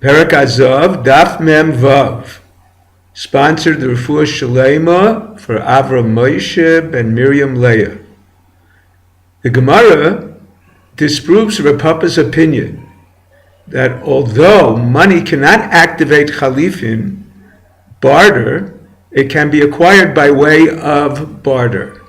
Perak Azov, Daf Mem Vav. Sponsored the Refuah Shalema for Avram Moshe ben Miriam Leah. The Gemara disproves Rav Papa's opinion that although money cannot activate chalifin, barter, it can be acquired by way of barter.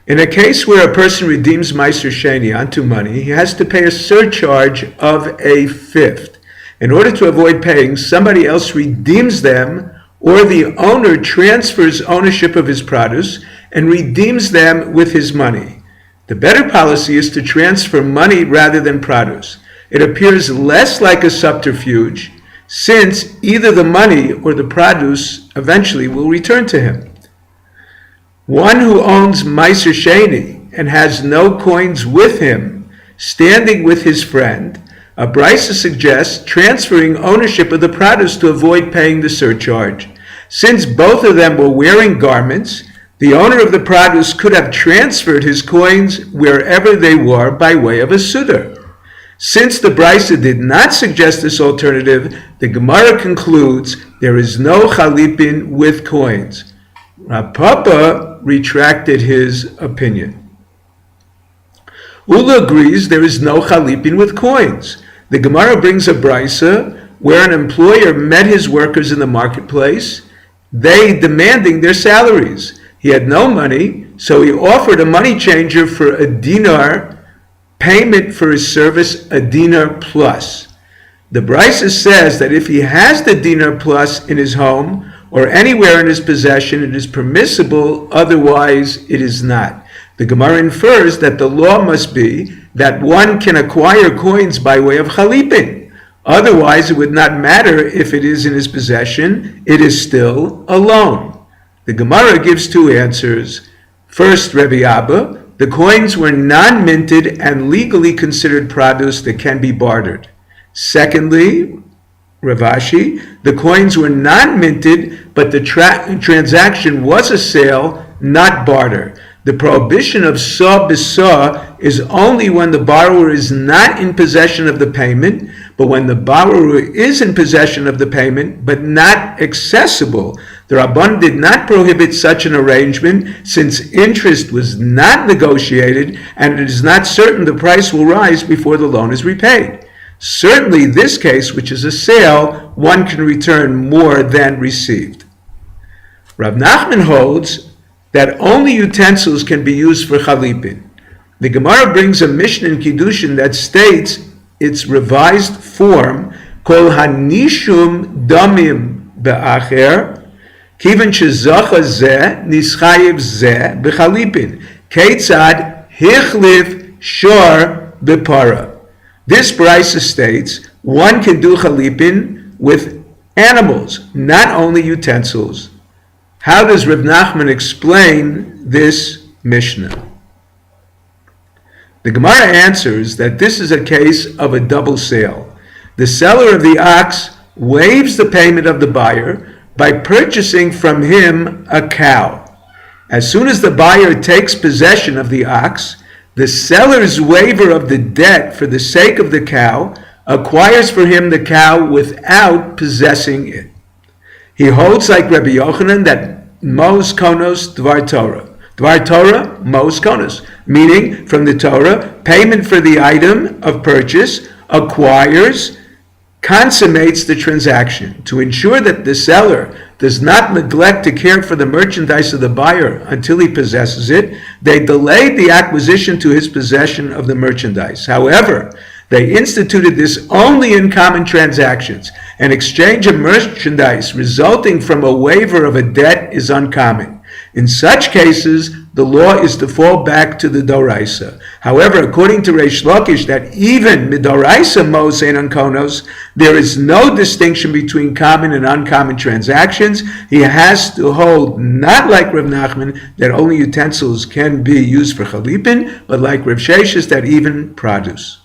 In a case where a person redeems Meiser Sheni onto money, he has to pay a surcharge of a fifth. In order to avoid paying, somebody else redeems them, or the owner transfers ownership of his produce and redeems them with his money. The better policy is to transfer money rather than produce. It appears less like a subterfuge, since either the money or the produce eventually will return to him. One who owns Meiser Sheni and has no coins with him, standing with his friend, a brisa suggests transferring ownership of the produce to avoid paying the surcharge. Since both of them were wearing garments, the owner of the produce could have transferred his coins wherever they were by way of a sudar. Since the brisa did not suggest this alternative, the Gemara concludes there is no chalipin with coins. Rav Papa retracted his opinion. Ula agrees there is no chalipin with coins. The Gemara brings a brisa where an employer met his workers in the marketplace, they demanding their salaries. He had no money, so he offered a money changer for a dinar, payment for his service, a dinar plus. The brisa says that if he has the dinar plus in his home or anywhere in his possession, it is permissible, otherwise it is not. The Gemara infers that the law must be that one can acquire coins by way of chalipin. Otherwise, it would not matter if it is in his possession, it is still a loan. The Gemara gives two answers. First, Rebbe Abba, the coins were non-minted and legally considered produce that can be bartered. Secondly, Rav Ashi, the coins were non-minted, but the transaction was a sale, not barter. The prohibition of saw b'saw is only when the borrower is not in possession of the payment, but when the borrower is in possession of the payment, but not accessible. The Rabban did not prohibit such an arrangement, since interest was not negotiated, and it is not certain the price will rise before the loan is repaid. Certainly this case, which is a sale, one can return more than received. Rav Nachman holds that only utensils can be used for chalipin. The Gemara brings a Mishnah in Kiddushin that states its revised form, Kol hanishum damim be'acher, kiven shezacha zeh nischayev zeh bechalipin, ketzad hichlif shor bepara. This brisa states one can do chalipin with animals, not only utensils. How does Rav Nachman explain this Mishnah? The Gemara answers that this is a case of a double sale. The seller of the ox waives the payment of the buyer by purchasing from him a cow. As soon as the buyer takes possession of the ox, the seller's waiver of the debt for the sake of the cow acquires for him the cow without possessing it. He holds like Rabbi Yochanan that Mos Konos Dvar Torah. Dvar Torah, Mos Konos. Meaning, from the Torah, payment for the item of purchase acquires, consummates the transaction. To ensure that the seller does not neglect to care for the merchandise of the buyer until he possesses it, they delayed the acquisition to his possession of the merchandise. However, they instituted this only in common transactions. An exchange of merchandise resulting from a waiver of a debt is uncommon. In such cases, the law is to fall back to the Doraisa. However, according to Reish Lakish, that even Midoraisa Mos Ein Konos, there is no distinction between common and uncommon transactions. He has to hold, not like Rav Nachman, that only utensils can be used for chalipin, but like Rav Sheshes, that even produce.